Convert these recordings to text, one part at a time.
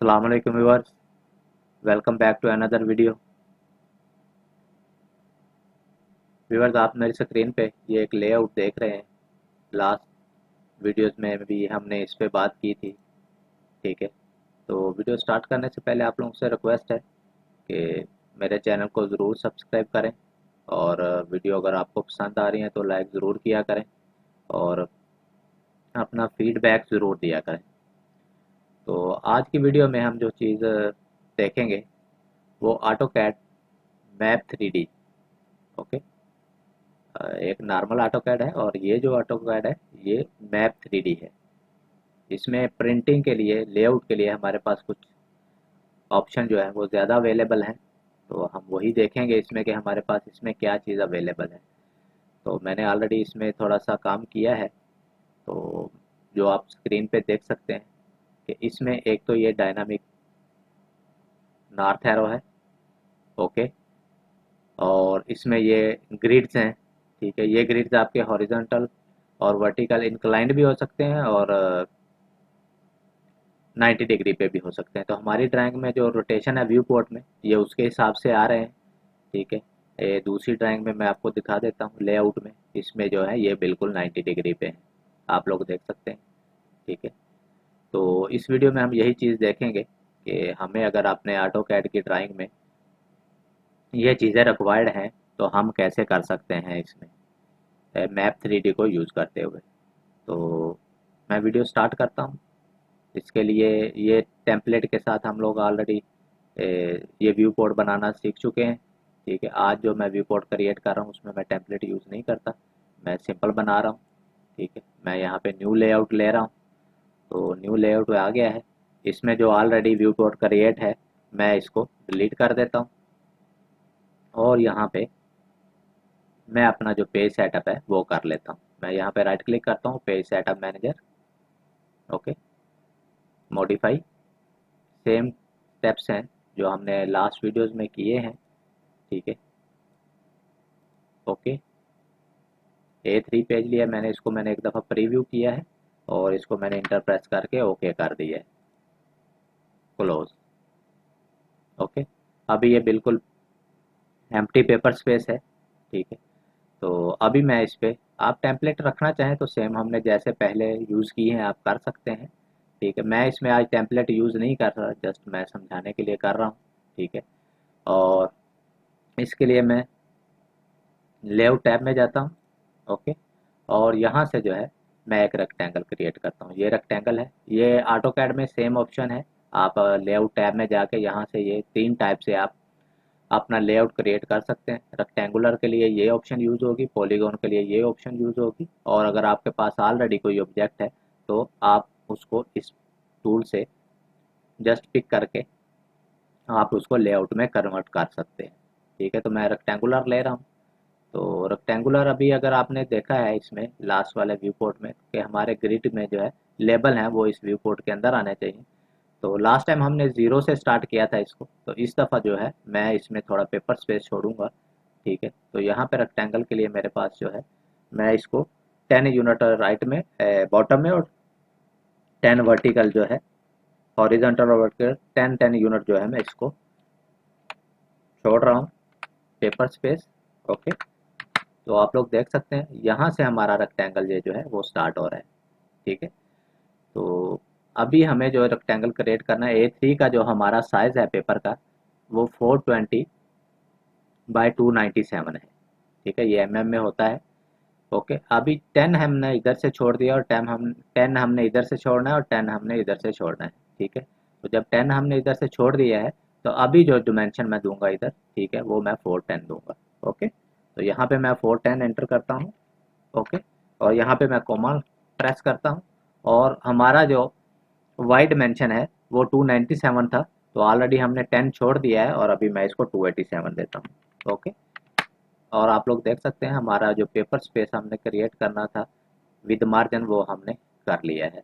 अस्सलाम वालेकुम viewers, welcome back to another video. Viewers, आप मेरी स्क्रीन पे ये एक लेआउट देख रहे हैं। लास्ट वीडियोस में भी हमने इस पे बात की थी। ठीक है, तो वीडियो स्टार्ट करने से पहले आप लोगों से रिक्वेस्ट है कि मेरे चैनल को ज़रूर सब्सक्राइब करें और वीडियो अगर आपको पसंद आ रही है तो लाइक ज़रूर किया करें और अपना फीडबैक ज़रूर दिया करें। तो आज की वीडियो में हम जो चीज़ देखेंगे वो AutoCAD map 3D। Okay, एक नॉर्मल ऑटो कैड है और ये जो ऑटो कैड है ये मैप 3D है। इसमें प्रिंटिंग के लिए, लेआउट के लिए हमारे पास कुछ ऑप्शन जो है वो ज़्यादा अवेलेबल हैं। तो हम वही देखेंगे इसमें कि हमारे पास इसमें क्या चीज़ अवेलेबल है। तो मैंने ऑलरेडी इसमें थोड़ा सा काम किया है। तो जो आप स्क्रीन पे देख सकते हैं कि इसमें एक तो ये डायनामिक नॉर्थ एरो है। ओके, और इसमें ये ग्रिड्स हैं। ठीक है, ये ग्रिड्स आपके हॉरिजॉन्टल और वर्टिकल इंक्लाइंड भी हो सकते हैं और 90 डिग्री पे भी हो सकते हैं। तो हमारी ड्राइंग में जो रोटेशन है व्यू पोर्ट में, ये उसके हिसाब से आ रहे हैं। ठीक है, ये दूसरी ड्राइंग में मैं आपको दिखा देता हूँ लेआउट में। इसमें जो है ये बिल्कुल 90 डिग्री पे है, आप लोग देख सकते हैं। ठीक है, तो इस वीडियो में हम यही चीज़ देखेंगे कि हमें अगर अपने ऑटो कैड की ड्राइंग में ये चीज़ें रिक्वायर्ड हैं तो हम कैसे कर सकते हैं इसमें मैप 3D को यूज़ करते हुए। तो मैं वीडियो स्टार्ट करता हूँ। इसके लिए ये टेम्पलेट के साथ हम लोग ऑलरेडी ये व्यू पोर्ट बनाना सीख चुके हैं। ठीक है, आज जो मैं व्यू पोर्ट क्रिएट कर रहा हूँ उसमें मैं टेम्पलेट यूज़ नहीं करता, मैं सिंपल बना रहा हूँ। ठीक है, मैं यहाँ पे न्यू लेआउट ले रहा हूँ। तो न्यू लेआउट आ गया है। इसमें जो ऑलरेडी व्यू पोर्ट क्रिएट है मैं इसको डिलीट कर देता हूँ और यहाँ पे मैं अपना जो पेज सेटअप है वो कर लेता हूँ। मैं यहाँ पे राइट क्लिक करता हूँ, page setup manager. Okay, modify, same steps हैं जो हमने लास्ट वीडियोस में किए हैं। ठीक है, ओके, A3 पेज लिया मैंने, इसको मैंने एक दफ़ा प्रीव्यू किया है और इसको मैंने इंटर प्रेस करके ओके कर दिया है, क्लोज। ओके, अभी ये बिल्कुल एम्प्टी पेपर स्पेस है। ठीक है, तो अभी मैं इस पे, आप टेम्पलेट रखना चाहें तो सेम हमने जैसे पहले यूज़ किए हैं आप कर सकते हैं। ठीक है, मैं इसमें आज टेम्पलेट यूज़ नहीं कर रहा, जस्ट मैं समझाने के लिए कर रहा हूँ। ठीक है, और इसके लिए मैं लेआउट टैब में जाता हूँ। ओके, और यहाँ से जो है मैं एक रेक्टेंगल क्रिएट करता हूँ। ये रेक्टेंगल है, ये ऑटो कैड में सेम ऑप्शन है। आप लेआउट टैब में जाके यहाँ से ये तीन टाइप से आप अपना लेआउट क्रिएट कर सकते हैं। रेक्टेंगुलर के लिए ये ऑप्शन यूज़ होगी, पॉलीगॉन के लिए ये ऑप्शन यूज़ होगी, और अगर आपके पास ऑलरेडी कोई ऑब्जेक्ट है तो आप उसको इस टूल से जस्ट पिक करके आप उसको लेआउट में कन्वर्ट कर सकते हैं। ठीक है, तो मैं रेक्टेंगुलर ले रहा हूँ। तो रेक्टेंगुलर अभी अगर आपने देखा है इसमें लास्ट वाले व्यू पोर्ट में कि हमारे ग्रिड में जो है लेबल हैं वो इस व्यू पोर्ट के अंदर आने चाहिए। तो लास्ट टाइम हमने ज़ीरो से स्टार्ट किया था इसको, तो इस दफ़ा जो है मैं इसमें थोड़ा पेपर स्पेस छोड़ूंगा। ठीक है, तो यहाँ पे रेक्टेंगल के लिए मेरे पास जो है मैं इसको 10 यूनिट राइट में, बॉटम में, और 10 वर्टिकल जो है, हॉरिजॉन्टल और वर्टिकल 10 यूनिट जो है मैं इसको छोड़ रहा हूँ पेपर स्पेस। ओके, तो आप लोग देख सकते हैं यहाँ से हमारा रेक्टेंगल ये जो है वो स्टार्ट हो रहा है। ठीक है, तो अभी हमें जो रेक्टेंगल क्रिएट करना है, A3 का जो हमारा साइज़ है पेपर का वो 420 बाई 297 है। ठीक है, ये mm में होता है। ओके, अभी 10 हमने इधर से छोड़ दिया और 10 हमने इधर से छोड़ना है और 10 हमने इधर से छोड़ना है। ठीक है, तो जब 10 हमने इधर से छोड़ दिया है तो अभी जो डिमेंशन मैं दूंगा इधर, ठीक है, वो मैं 410 दूंगा। ओके, तो यहाँ पे मैं 410 एंटर करता हूँ। ओके, और यहाँ पे मैं कोमा प्रेस करता हूँ और हमारा जो वाई डिमेंशन है वो 297 था, तो ऑलरेडी हमने 10 छोड़ दिया है और अभी मैं इसको 287 देता हूँ। ओके, और आप लोग देख सकते हैं हमारा जो पेपर स्पेस हमने क्रिएट करना था विद मार्जिन वो हमने कर लिया है।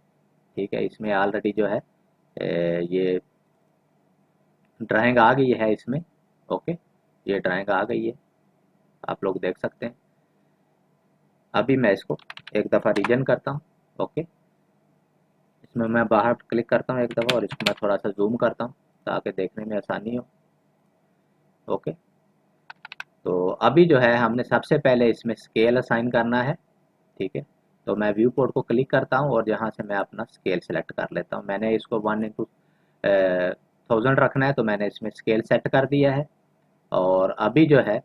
ठीक है, इसमें ऑलरेडी जो है ये ड्राइंग आ गई है इसमें। ओके, ये ड्राइंग आ गई है, आप लोग देख सकते हैं। अभी मैं इसको एक दफ़ा रीजन करता हूँ। ओके, इसमें मैं बाहर क्लिक करता हूँ एक दफ़ा और इसको मैं थोड़ा सा जूम करता हूँ ताकि देखने में आसानी हो। ओके, तो अभी जो है हमने सबसे पहले इसमें स्केल असाइन करना है। ठीक है, तो मैं व्यू पोर्ट को क्लिक करता हूँ और यहाँ से मैं अपना स्केल सेलेक्ट कर लेता हूँ। मैंने इसको 1:1000 रखना है, तो मैंने इसमें स्केल सेट कर दिया है। और अभी जो है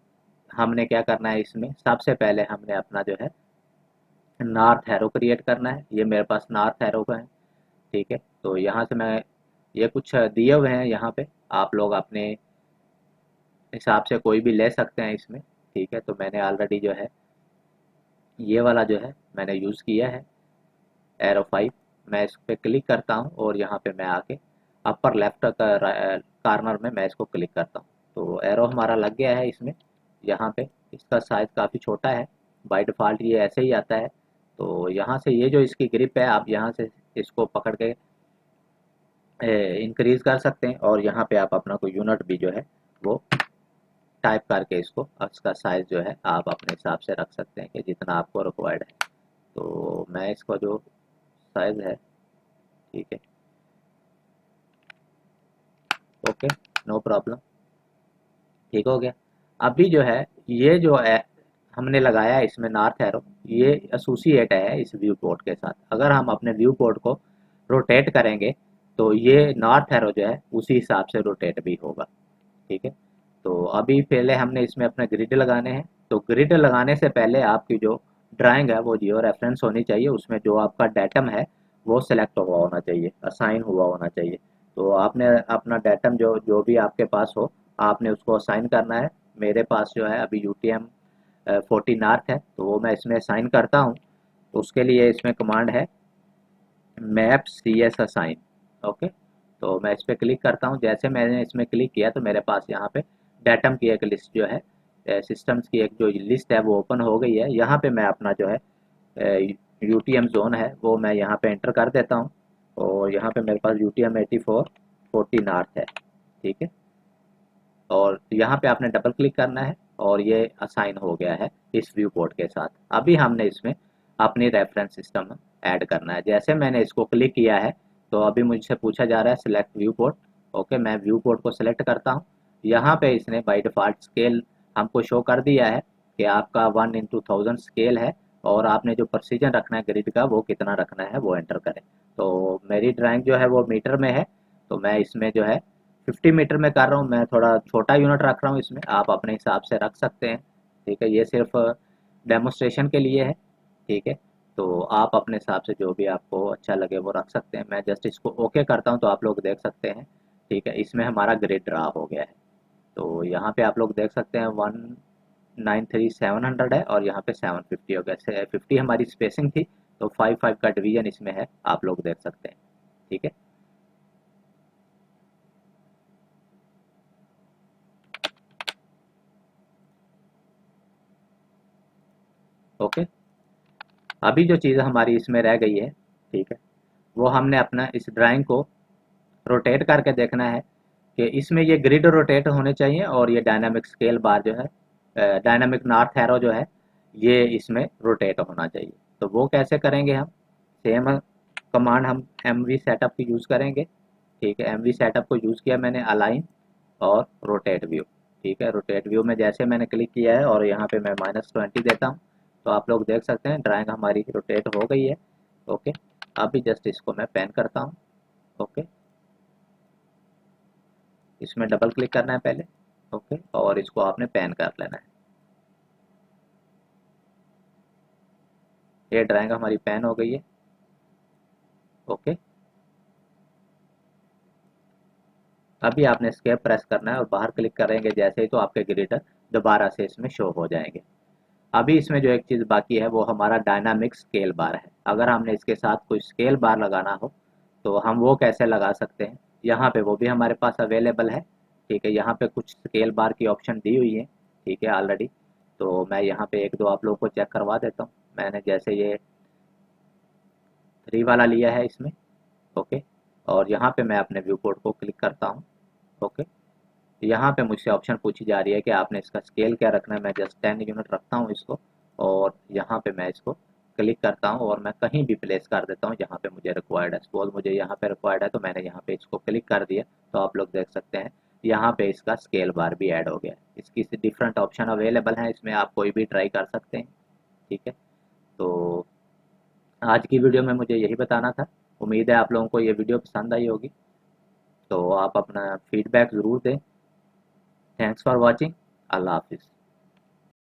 हमने क्या करना है, इसमें सबसे पहले हमने अपना जो है नॉर्थ एरो क्रिएट करना है। ये मेरे पास नॉर्थ एरो का है। ठीक है, तो यहाँ से मैं ये कुछ दिए हुए हैं यहाँ पे, आप लोग अपने हिसाब से कोई भी ले सकते हैं इसमें। ठीक है, तो मैंने ऑलरेडी जो है ये वाला जो है मैंने यूज़ किया है एरो 5। मैं इस पर क्लिक करता हूँ और यहाँ पे मैं आके अपर लेफ्ट कार्नर में मैं इसको क्लिक करता हूँ, तो एरो हमारा लग गया है इसमें। यहाँ पे इसका साइज़ काफ़ी छोटा है, बाय डिफ़ॉल्ट ये ऐसे ही आता है। तो यहाँ से ये जो इसकी ग्रिप है, आप यहाँ से इसको पकड़ के इंक्रीज़ कर सकते हैं और यहाँ पे आप अपना कोई यूनिट भी जो है वो टाइप करके इसको इसका साइज़ जो है आप अपने हिसाब से रख सकते हैं कि जितना आपको रिक्वायर्ड है। तो मैं इसका जो साइज़ है, ठीक है, ओके, नो प्रॉब्लम, ठीक हो गया। अभी जो है ये जो है हमने लगाया है इसमें नॉर्थ एरो, ये एसोसिएट है इस व्यू पोर्ट के साथ। अगर हम अपने व्यू पोर्ट को रोटेट करेंगे तो ये नॉर्थ एरो जो है उसी हिसाब से रोटेट भी होगा। ठीक है, तो अभी पहले हमने इसमें अपने ग्रिड लगाने हैं। तो ग्रिड लगाने से पहले आपकी जो ड्राइंग है वो जियो रेफरेंस होनी चाहिए, उसमें जो आपका डेटम है वो सिलेक्ट हुआ होना चाहिए, असाइन हुआ होना चाहिए। तो आपने अपना डेटम जो जो भी आपके पास हो, आपने उसको असाइन करना है। मेरे पास जो है अभी UTM 40 नॉर्थ है, तो वो मैं इसमें असाइन करता हूँ। तो उसके लिए इसमें कमांड है मैप CS असाइन। ओके, तो मैं इस पर क्लिक करता हूँ। जैसे मैंने इसमें क्लिक किया तो मेरे पास यहाँ पे डेटम की एक लिस्ट जो है, सिस्टम्स की एक जो लिस्ट है वो ओपन हो गई है। यहाँ पे मैं अपना जो है UTM जोन है वो मैं यहाँ पे एंटर कर देता हूँ और यहाँ पे मेरे पास UTM 84 40 नॉर्थ है। ठीक है, और यहाँ पे आपने डबल क्लिक करना है और ये असाइन हो गया है इस व्यू पोर्ट के साथ। अभी हमने इसमें अपनी रेफरेंस सिस्टम ऐड करना है। जैसे मैंने इसको क्लिक किया है तो अभी मुझसे पूछा जा रहा है सिलेक्ट व्यू पोर्ट। ओके, मैं व्यू पोर्ट को सिलेक्ट करता हूँ। यहाँ पे इसने बाई डिफ़ॉल्ट स्केल हमको शो कर दिया है कि आपका 1:1000 स्केल है और आपने जो प्रेसिजन रखना है ग्रिड का वो कितना रखना है वो एंटर करें। तो मेरी ड्राइंग जो है वो मीटर में है, तो मैं इसमें जो है 50 मीटर में कर रहा हूँ। मैं थोड़ा छोटा यूनिट रख रहा हूँ इसमें, आप अपने हिसाब से रख सकते हैं। ठीक है, ये सिर्फ डेमोस्ट्रेशन के लिए है। ठीक है, तो आप अपने हिसाब से जो भी आपको अच्छा लगे वो रख सकते हैं। मैं जस्ट इसको ओके करता हूँ तो आप लोग देख सकते हैं। ठीक है, इसमें हमारा ग्रिड ड्रा हो गया है। तो यहाँ पे आप लोग देख सकते हैं 193,700 है और यहाँ पे 750 हो गया। 50 हमारी स्पेसिंग थी, तो 5 का डिवीजन इसमें है, आप लोग देख सकते हैं। ठीक है, ओके, अभी जो चीज़ हमारी इसमें रह गई है, ठीक है, वो हमने अपना इस ड्राइंग को रोटेट करके देखना है कि इसमें ये ग्रिड रोटेट होने चाहिए और ये डायनामिक स्केल बार जो है, डायनामिक नॉर्थ एरो जो है ये इसमें रोटेट होना चाहिए। तो वो कैसे करेंगे हम, सेम कमांड हम MV सेटअप की यूज़ करेंगे। ठीक है, MV सेटअप को यूज़ किया मैंने, अलाइन और रोटेट व्यू। ठीक है, रोटेट व्यू में जैसे मैंने क्लिक किया है और यहाँ पे मैं -20 देता हूँ, तो आप लोग देख सकते हैं ड्राइंग हमारी रोटेट हो गई है। ओके, अभी जस्ट इसको मैं पेन करता हूँ। ओके, इसमें डबल क्लिक करना है पहले। ओके, और इसको आपने पेन कर लेना है। ये ड्राइंग हमारी पेन हो गई है। ओके, अभी आपने एस्केप प्रेस करना है और बाहर क्लिक करेंगे जैसे ही, तो आपके ग्रिड दोबारा से इसमें शो हो जाएंगे। अभी इसमें जो एक चीज़ बाकी है वो हमारा डायनामिक स्केल बार है। अगर हमने इसके साथ कोई स्केल बार लगाना हो तो हम वो कैसे लगा सकते हैं, यहाँ पे वो भी हमारे पास अवेलेबल है। ठीक है, यहाँ पे कुछ स्केल बार की ऑप्शन दी हुई है। ठीक है, ऑलरेडी, तो मैं यहाँ पे एक दो आप लोगों को चेक करवा देता हूँ। मैंने जैसे ये 3 वाला लिया है इसमें। ओके, और यहाँ पे मैं अपने व्यू पोर्ट को क्लिक करता हूँ। ओके, यहाँ पे मुझसे ऑप्शन पूछी जा रही है कि आपने इसका स्केल क्या रखना है। मैं जस्ट 10 यूनिट रखता हूँ इसको और यहाँ पे मैं इसको क्लिक करता हूँ और मैं कहीं भी प्लेस कर देता हूँ जहाँ पे मुझे रिक्वायर्ड है। सपोज मुझे यहाँ पे रिक्वायर्ड है तो मैंने यहाँ पे इसको क्लिक कर दिया, तो आप लोग देख सकते हैं यहाँ पे इसका स्केल बार भी ऐड हो गया है। इसकी डिफरेंट ऑप्शन अवेलेबल हैं, इसमें आप कोई भी ट्राई कर सकते हैं। ठीक है, तो आज की वीडियो में मुझे यही बताना था। उम्मीद है आप लोगों को ये वीडियो पसंद आई होगी, तो आप अपना फीडबैक ज़रूर दें। Thanks for watching. अल्लाह हाफिज़।